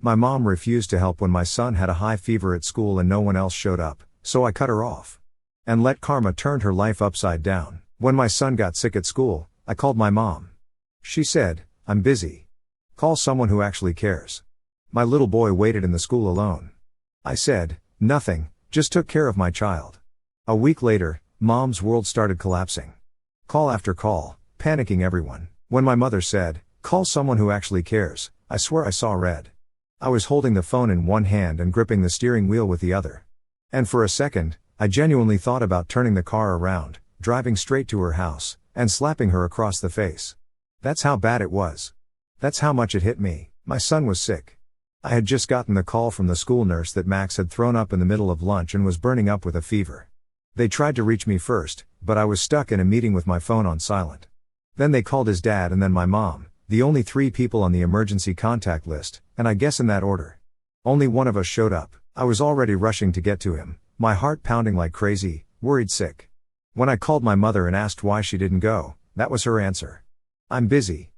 My mom refused to help when my son had a high fever at school and no one else showed up, so I cut her off. And let karma turn her life upside down. When my son got sick at school, I called my mom. She said, "I'm busy. Call someone who actually cares." My little boy waited in the school alone. I said, "Nothing, just took care of my child." A week later, Mom's world started collapsing. Call after call, panicking everyone. When my mother said, "Call someone who actually cares," I swear I saw red. I was holding the phone in one hand and gripping the steering wheel with the other. And for a second, I genuinely thought about turning the car around, driving straight to her house, and slapping her across the face. That's how bad it was. That's how much it hit me. My son was sick. I had just gotten the call from the school nurse that Max had thrown up in the middle of lunch and was burning up with a fever. They tried to reach me first, but I was stuck in a meeting with my phone on silent. Then they called his dad and then my mom, the only 3 people on the emergency contact list, and I guess in that order. Only one of us showed up. I was already rushing to get to him, my heart pounding like crazy, worried sick. When I called my mother and asked why she didn't go, that was her answer. "I'm busy.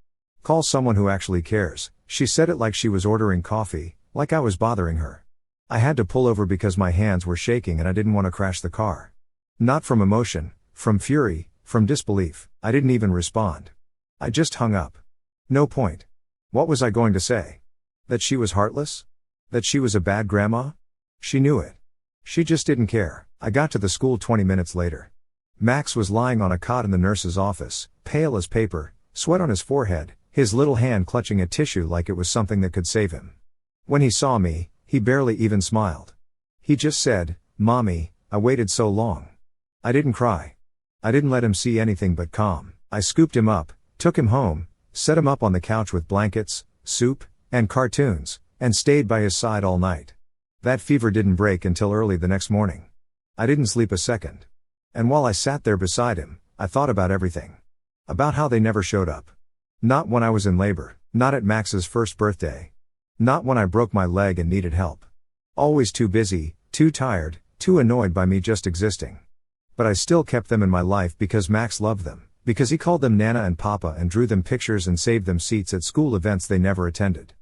Call someone who actually cares." She said it like she was ordering coffee, like I was bothering her. I had to pull over because my hands were shaking and I didn't want to crash the car. Not from emotion, from fury, from disbelief. I didn't even respond. I just hung up. No point. What was I going to say? That she was heartless? That she was a bad grandma? She knew it. She just didn't care. I got to the school 20 minutes later. Max was lying on a cot in the nurse's office, pale as paper, sweat on his forehead, his little hand clutching a tissue like it was something that could save him. When he saw me, he barely even smiled. He just said, "Mommy, I waited so long." I didn't cry. I didn't let him see anything but calm. I scooped him up, took him home, set him up on the couch with blankets, soup, and cartoons, and stayed by his side all night. That fever didn't break until early the next morning. I didn't sleep a second. And while I sat there beside him, I thought about everything. About how they never showed up. Not when I was in labor, not at Max's first birthday. Not when I broke my leg and needed help. Always too busy, too tired, too annoyed by me just existing. But I still kept them in my life because Max loved them, because he called them Nana and Papa and drew them pictures and saved them seats at school events they never attended.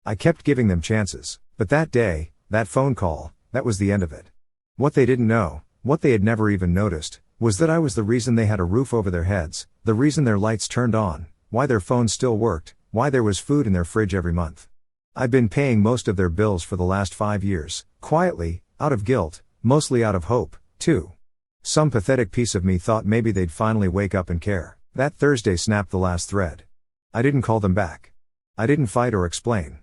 I kept giving them chances, but that day, that phone call, that was the end of it. What they didn't know, what they had never even noticed, was that I was the reason they had a roof over their heads, the reason their lights turned on, why their phones still worked, why there was food in their fridge every month. I've been paying most of their bills for the last 5 years, quietly, out of guilt, mostly out of hope, too. Some pathetic piece of me thought maybe they'd finally wake up and care. That Thursday snapped the last thread. I didn't call them back. I didn't fight or explain.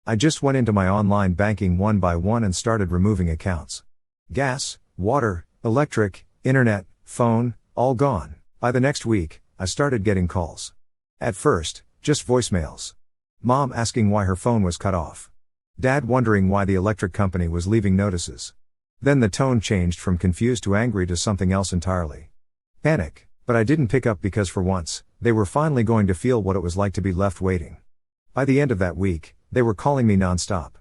I just went into my online banking one by one and started removing accounts. Gas, water, electric, internet, phone, all gone. By the next week, I started getting calls. At first, just voicemails. Mom asking why her phone was cut off. Dad wondering why the electric company was leaving notices. Then the tone changed from confused to angry to something else entirely. Panic, but I didn't pick up because for once, they were finally going to feel what it was like to be left waiting. By the end of that week, they were calling me nonstop.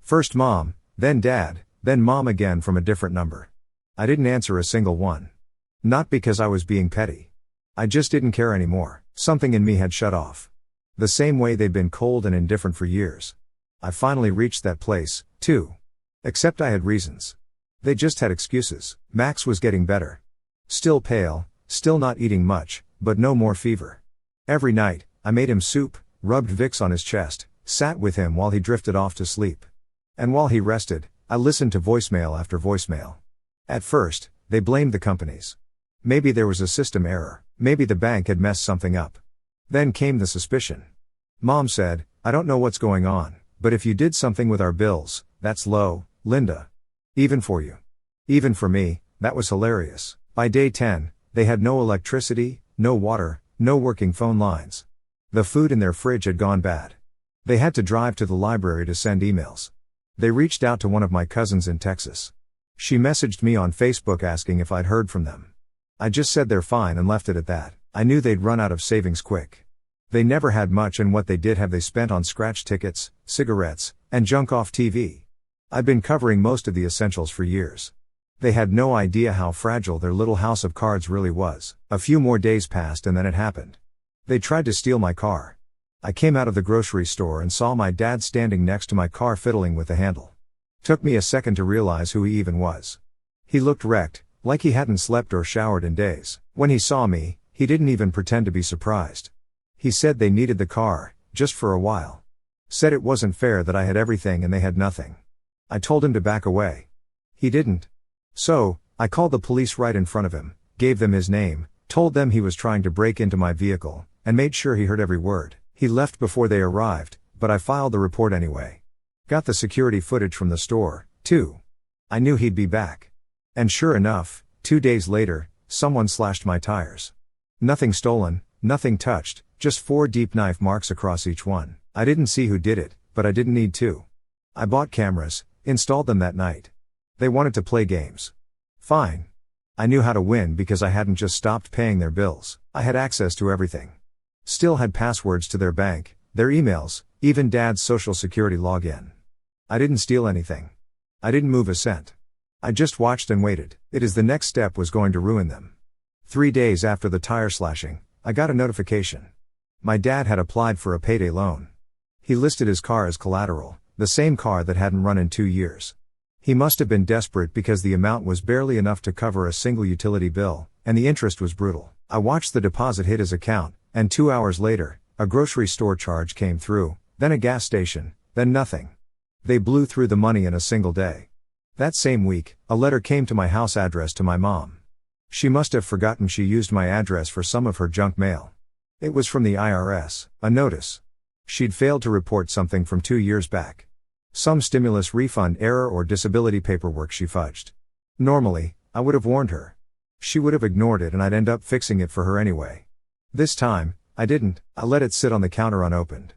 First Mom, then Dad, then Mom again from a different number. I didn't answer a single one. Not because I was being petty. I just didn't care anymore. Something in me had shut off. The same way they'd been cold and indifferent for years. I finally reached that place, too. Except I had reasons. They just had excuses. Max was getting better. Still pale, still not eating much, but no more fever. Every night, I made him soup, rubbed Vicks on his chest, sat with him while he drifted off to sleep. And while he rested, I listened to voicemail after voicemail. At first, they blamed the companies. Maybe there was a system error, maybe the bank had messed something up. Then came the suspicion. Mom said, "I don't know what's going on, but if you did something with our bills, that's low, Linda. Even for you. Even for me, that was hilarious." By day 10, they had no electricity, no water, no working phone lines. The food in their fridge had gone bad. They had to drive to the library to send emails. They reached out to one of my cousins in Texas. She messaged me on Facebook asking if I'd heard from them. I just said they're fine and left it at that. I knew they'd run out of savings quick. They never had much, and what they did have they spent on scratch tickets, cigarettes, and junk off TV. I'd been covering most of the essentials for years. They had no idea how fragile their little house of cards really was. A few more days passed and then it happened. They tried to steal my car. I came out of the grocery store and saw my dad standing next to my car fiddling with the handle. Took me a second to realize who he even was. He looked wrecked, like he hadn't slept or showered in days. When he saw me, he didn't even pretend to be surprised. He said they needed the car, just for a while. Said it wasn't fair that I had everything and they had nothing. I told him to back away. He didn't. So, I called the police right in front of him, gave them his name, told them he was trying to break into my vehicle, and made sure he heard every word. He left before they arrived, but I filed the report anyway. Got the security footage from the store, too. I knew he'd be back. And sure enough, 2 days later, someone slashed my tires. Nothing stolen, nothing touched, just 4 deep knife marks across each one. I didn't see who did it, but I didn't need to. I bought cameras, installed them that night. They wanted to play games. Fine. I knew how to win because I hadn't just stopped paying their bills. I had access to everything. Still had passwords to their bank, their emails, even Dad's social security login. I didn't steal anything. I didn't move a cent. I just watched and waited. It is the next step was going to ruin them. 3 days after the tire slashing, I got a notification. My dad had applied for a payday loan. He listed his car as collateral, the same car that hadn't run in 2 years. He must have been desperate because the amount was barely enough to cover a single utility bill, and the interest was brutal. I watched the deposit hit his account, and 2 hours later, a grocery store charge came through, then a gas station, then nothing. They blew through the money in a single day. That same week, a letter came to my house address to my mom. She must have forgotten she used my address for some of her junk mail. It was from the IRS, a notice. She'd failed to report something from 2 years back. Some stimulus refund error or disability paperwork she fudged. Normally, I would have warned her. She would have ignored it and I'd end up fixing it for her anyway. This time, I didn't. I let it sit on the counter unopened.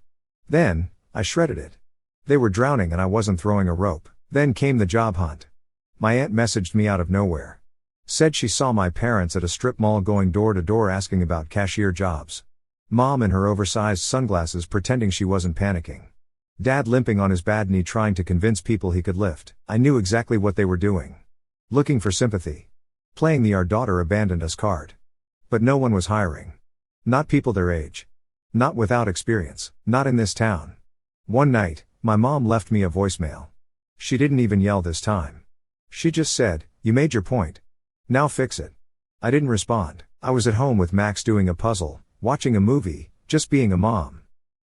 Then, I shredded it. They were drowning and I wasn't throwing a rope. Then came the job hunt. My aunt messaged me out of nowhere. Said she saw my parents at a strip mall going door to door asking about cashier jobs. Mom in her oversized sunglasses pretending she wasn't panicking. Dad limping on his bad knee trying to convince people he could lift. I knew exactly what they were doing. Looking for sympathy. Playing the "our daughter abandoned us" card. But no one was hiring. Not people their age. Not without experience. Not in this town. One night, my mom left me a voicemail. She didn't even yell this time. She just said, "You made your point. Now fix it." I didn't respond. I was at home with Max doing a puzzle, watching a movie, just being a mom.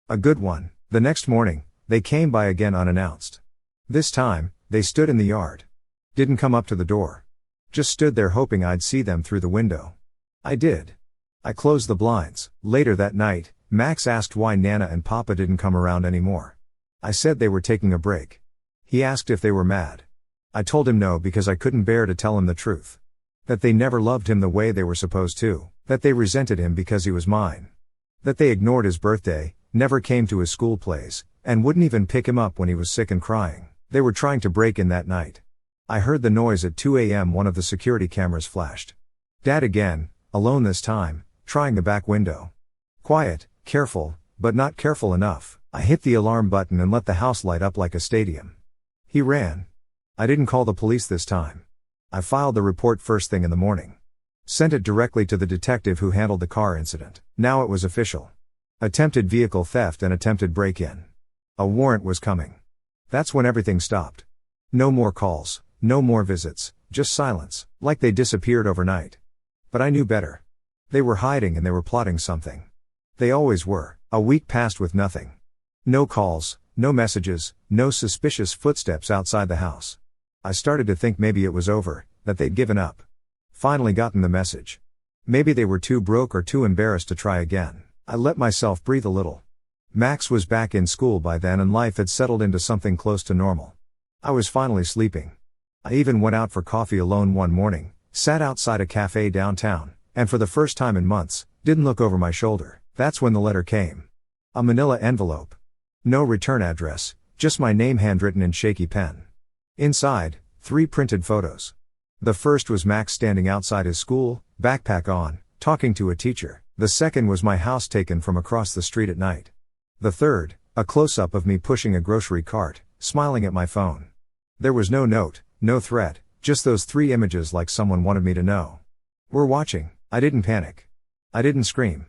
A good one. The next morning, they came by again unannounced. This time, they stood in the yard. Didn't come up to the door. Just stood there hoping I'd see them through the window. I did. I closed the blinds. Later that night, Max asked why Nana and Papa didn't come around anymore. I said they were taking a break. He asked if they were mad. I told him no because I couldn't bear to tell him the truth. That they never loved him the way they were supposed to. That they resented him because he was mine. That they ignored his birthday, never came to his school plays, and wouldn't even pick him up when he was sick and crying. They were trying to break in that night. I heard the noise at 2 a.m. One of the security cameras flashed. Dad again, alone this time, trying the back window. Quiet, careful, but not careful enough. I hit the alarm button and let the house light up like a stadium. He ran. I didn't call the police this time. I filed the report first thing in the morning. Sent it directly to the detective who handled the car incident. Now it was official. Attempted vehicle theft and attempted break-in. A warrant was coming. That's when everything stopped. No more calls, no more visits, just silence, like they disappeared overnight. But I knew better. They were hiding and they were plotting something. They always were. A week passed with nothing. No calls, no messages, no suspicious footsteps outside the house. I started to think maybe it was over, that they'd given up. Finally gotten the message. Maybe they were too broke or too embarrassed to try again. I let myself breathe a little. Max was back in school by then and life had settled into something close to normal. I was finally sleeping. I even went out for coffee alone one morning, sat outside a cafe downtown, and for the first time in months, didn't look over my shoulder. That's when the letter came. A manila envelope. No return address, just my name handwritten in shaky pen. Inside, 3 printed photos. The first was Max standing outside his school, backpack on, talking to a teacher. The second was my house taken from across the street at night. The third, a close-up of me pushing a grocery cart, smiling at my phone. There was no note, no threat, just those 3 images like someone wanted me to know. We're watching. I didn't panic. I didn't scream.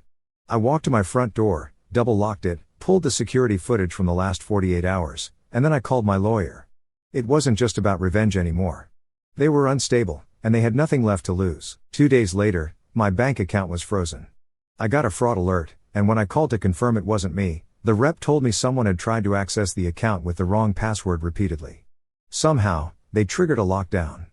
I walked to my front door, double-locked it, Pulled the security footage from the last 48 hours, and then I called my lawyer. It wasn't just about revenge anymore. They were unstable, and they had nothing left to lose. 2 days later, my bank account was frozen. I got a fraud alert, and when I called to confirm it wasn't me, the rep told me someone had tried to access the account with the wrong password repeatedly. Somehow, they triggered a lockdown.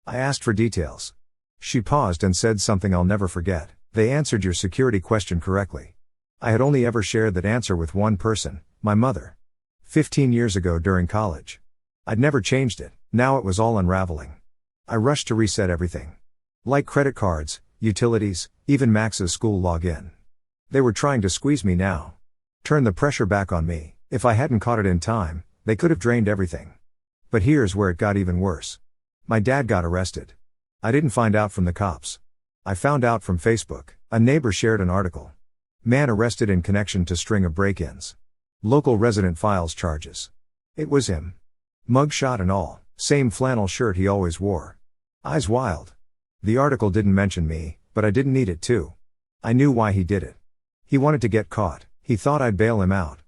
I asked for details. She paused and said something I'll never forget. They answered your security question correctly. I had only ever shared that answer with one person, my mother. 15 years ago during college. I'd never changed it, now it was all unraveling. I rushed to reset everything. Like credit cards, utilities, even Max's school login. They were trying to squeeze me now. Turn the pressure back on me. If I hadn't caught it in time, they could have drained everything. But here's where it got even worse. My dad got arrested. I didn't find out from the cops. I found out from Facebook. A neighbor shared an article. Man arrested in connection to string of break-ins. Local resident files charges. It was him. Mugshot and all, same flannel shirt he always wore. Eyes wild. The article didn't mention me, but I didn't need it to. I knew why he did it. He wanted to get caught. He thought I'd bail him out.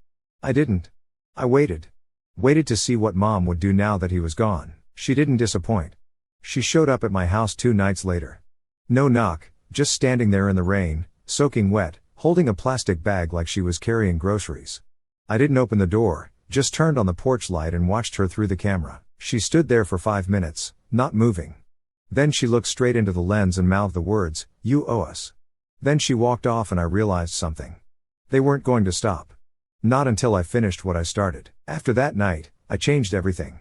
I didn't. I waited. Waited to see what Mom would do now that he was gone. She didn't disappoint. She showed up at my house 2 nights later. No knock, just standing there in the rain, soaking wet, holding a plastic bag like she was carrying groceries. I didn't open the door, just turned on the porch light and watched her through the camera. She stood there for 5 minutes, not moving. Then she looked straight into the lens and mouthed the words, "You owe us." Then she walked off and I realized something. They weren't going to stop. Not until I finished what I started. After that night, I changed everything.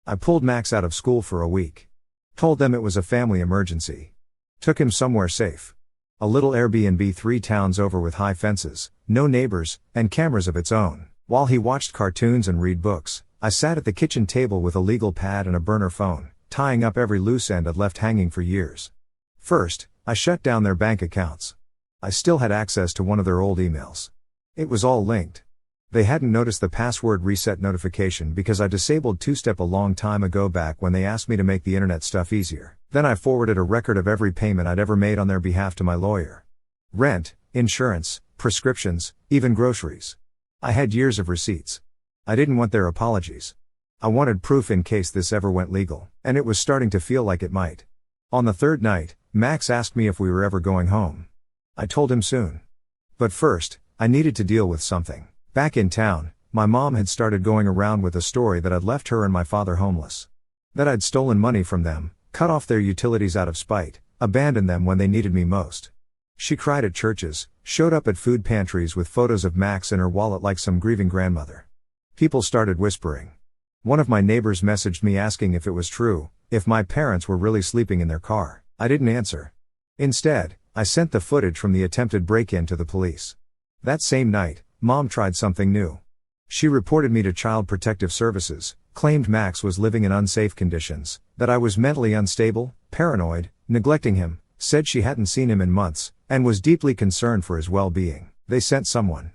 I pulled Max out of school for a week. Told them it was a family emergency. Took him somewhere safe. A little Airbnb 3 towns over with high fences, no neighbors, and cameras of its own. While he watched cartoons and read books, I sat at the kitchen table with a legal pad and a burner phone, tying up every loose end I'd left hanging for years. First, I shut down their bank accounts. I still had access to one of their old emails. It was all linked. They hadn't noticed the password reset notification because I disabled 2-step a long time ago back when they asked me to make the internet stuff easier. Then I forwarded a record of every payment I'd ever made on their behalf to my lawyer. Rent, insurance, prescriptions, even groceries. I had years of receipts. I didn't want their apologies. I wanted proof in case this ever went legal, and it was starting to feel like it might. On the 3rd night, Max asked me if we were ever going home. I told him soon. But first, I needed to deal with something. Back in town, my mom had started going around with a story that I'd left her and my father homeless. That I'd stolen money from them, cut off their utilities out of spite, abandoned them when they needed me most. She cried at churches, showed up at food pantries with photos of Max in her wallet like some grieving grandmother. People started whispering. One of my neighbors messaged me asking if it was true, if my parents were really sleeping in their car. I didn't answer. Instead, I sent the footage from the attempted break-in to the police. That same night, Mom tried something new. She reported me to Child Protective Services, claimed Max was living in unsafe conditions, that I was mentally unstable, paranoid, neglecting him, said she hadn't seen him in months, and was deeply concerned for his well-being. They sent someone.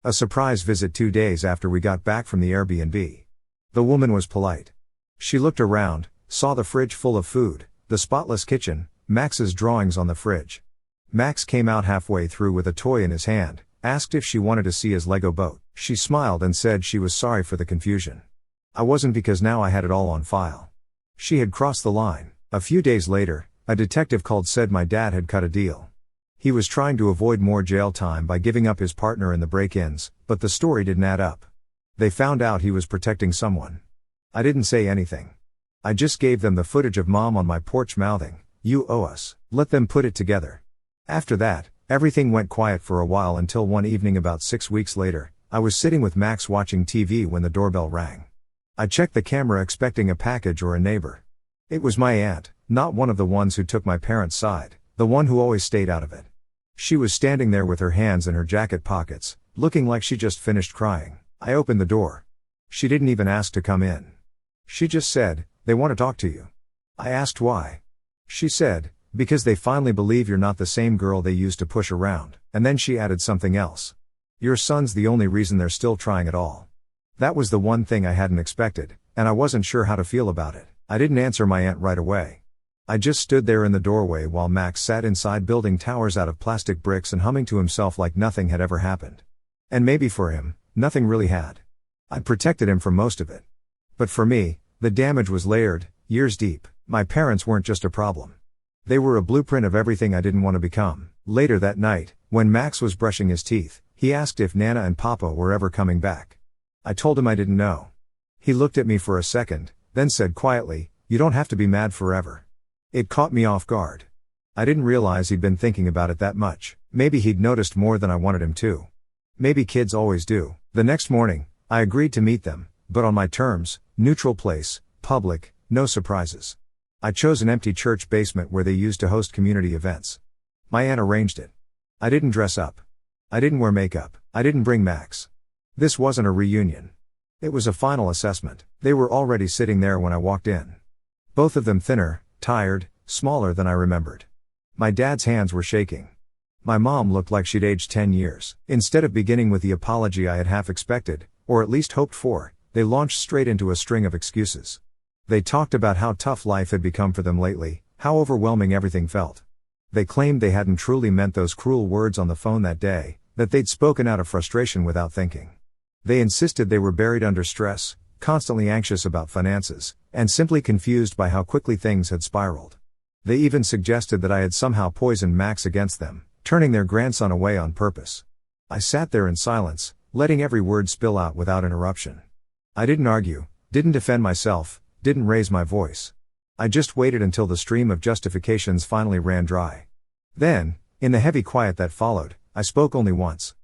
A surprise visit 2 days after we got back from the Airbnb. The woman was polite. She looked around, saw the fridge full of food, the spotless kitchen, Max's drawings on the fridge. Max came out halfway through with a toy in his hand, asked if she wanted to see his Lego boat. She smiled and said she was sorry for the confusion. I wasn't, because now I had it all on file. She had crossed the line. A few days later, a detective called, said my dad had cut a deal. He was trying to avoid more jail time by giving up his partner in the break-ins, but the story didn't add up. They found out he was protecting someone. I didn't say anything. I just gave them the footage of Mom on my porch mouthing, "You owe us." Let them put it together. After that, everything went quiet for a while until one evening about 6 weeks later, I was sitting with Max watching TV when the doorbell rang. I checked the camera expecting a package or a neighbor. It was my aunt, not one of the ones who took my parents' side, the one who always stayed out of it. She was standing there with her hands in her jacket pockets, looking like she just finished crying. I opened the door. She didn't even ask to come in. She just said, "They want to talk to you." I asked why. She said, "Because they finally believe you're not the same girl they used to push around." And then she added something else. "Your son's the only reason they're still trying at all." That was the one thing I hadn't expected, and I wasn't sure how to feel about it. I didn't answer my aunt right away. I just stood there in the doorway while Max sat inside building towers out of plastic bricks and humming to himself like nothing had ever happened. And maybe for him, nothing really had. I'd protected him from most of it. But for me, the damage was layered, years deep. My parents weren't just a problem. They were a blueprint of everything I didn't want to become. Later that night, when Max was brushing his teeth, he asked if Nana and Papa were ever coming back. I told him I didn't know. He looked at me for a second, then said quietly, "You don't have to be mad forever." It caught me off guard. I didn't realize he'd been thinking about it that much. Maybe he'd noticed more than I wanted him to. Maybe kids always do. The next morning, I agreed to meet them, but on my terms, neutral place, public, no surprises. I chose an empty church basement where they used to host community events. My aunt arranged it. I didn't dress up. I didn't wear makeup. I didn't bring Max. This wasn't a reunion. It was a final assessment. They were already sitting there when I walked in. Both of them thinner, tired, smaller than I remembered. My dad's hands were shaking. My mom looked like she'd aged 10 years. Instead of beginning with the apology I had half expected, or at least hoped for, they launched straight into a string of excuses. They talked about how tough life had become for them lately, how overwhelming everything felt. They claimed they hadn't truly meant those cruel words on the phone that day, that they'd spoken out of frustration without thinking. They insisted they were buried under stress, constantly anxious about finances, and simply confused by how quickly things had spiraled. They even suggested that I had somehow poisoned Max against them, turning their grandson away on purpose. I sat there in silence, letting every word spill out without interruption. I didn't argue, didn't defend myself, didn't raise my voice. I just waited until the stream of justifications finally ran dry. Then, in the heavy quiet that followed, I spoke only once.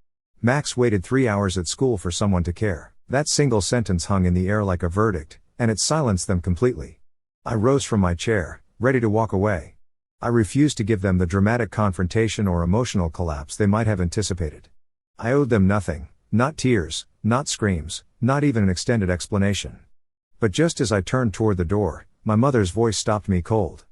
Max waited 3 hours at school for someone to care. That single sentence hung in the air like a verdict, and it silenced them completely. I rose from my chair, ready to walk away. I refused to give them the dramatic confrontation or emotional collapse they might have anticipated. I owed them nothing, not tears, not screams, not even an extended explanation. But just as I turned toward the door, my mother's voice stopped me cold.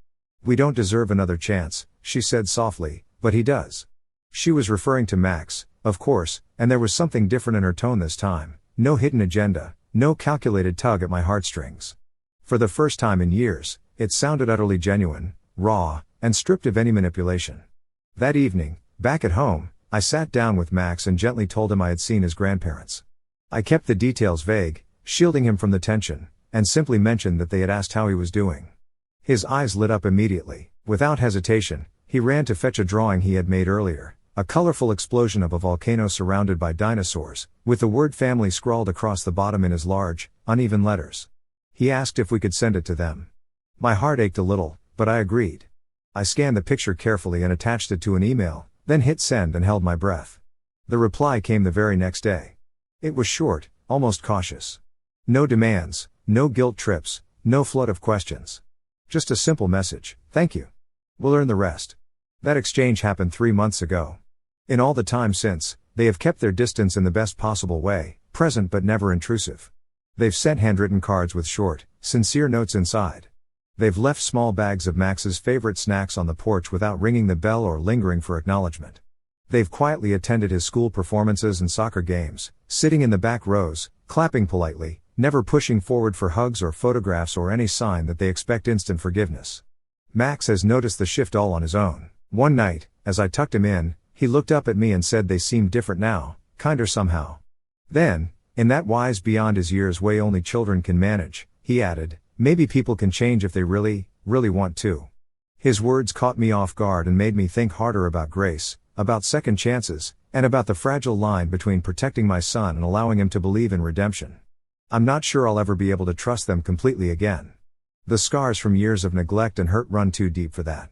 "We don't deserve another chance," she said softly, "but he does." She was referring to Max, of course, and there was something different in her tone this time. No hidden agenda, no calculated tug at my heartstrings. For the first time in years, it sounded utterly genuine, raw, and stripped of any manipulation. That evening, back at home, I sat down with Max and gently told him I had seen his grandparents. I kept the details vague, shielding him from the tension, and simply mentioned that they had asked how he was doing. His eyes lit up immediately. Without hesitation, he ran to fetch a drawing he had made earlier, a colorful explosion of a volcano surrounded by dinosaurs, with the word family scrawled across the bottom in his large, uneven letters. He asked if we could send it to them. My heart ached a little, but I agreed. I scanned the picture carefully and attached it to an email, then hit send and held my breath. The reply came the very next day. It was short, almost cautious. No demands, no guilt trips, no flood of questions. Just a simple message: "Thank you. We'll earn the rest." That exchange happened 3 months ago. In all the time since, they have kept their distance in the best possible way, present but never intrusive. They've sent handwritten cards with short, sincere notes inside. They've left small bags of Max's favorite snacks on the porch without ringing the bell or lingering for acknowledgement. They've quietly attended his school performances and soccer games, sitting in the back rows, clapping politely, never pushing forward for hugs or photographs or any sign that they expect instant forgiveness. Max has noticed the shift all on his own. One night, as I tucked him in, he looked up at me and said they seemed different now, kinder somehow. Then, in that wise beyond his years way only children can manage, he added, "Maybe people can change if they really, really want to." His words caught me off guard and made me think harder about grace, about second chances, and about the fragile line between protecting my son and allowing him to believe in redemption. I'm not sure I'll ever be able to trust them completely again. The scars from years of neglect and hurt run too deep for that.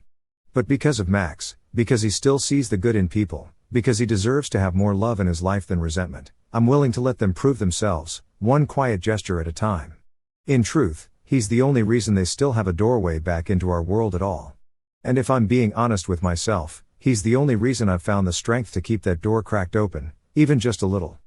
But because of Max, because he still sees the good in people, because he deserves to have more love in his life than resentment, I'm willing to let them prove themselves, one quiet gesture at a time. In truth, he's the only reason they still have a doorway back into our world at all. And if I'm being honest with myself, he's the only reason I've found the strength to keep that door cracked open, even just a little.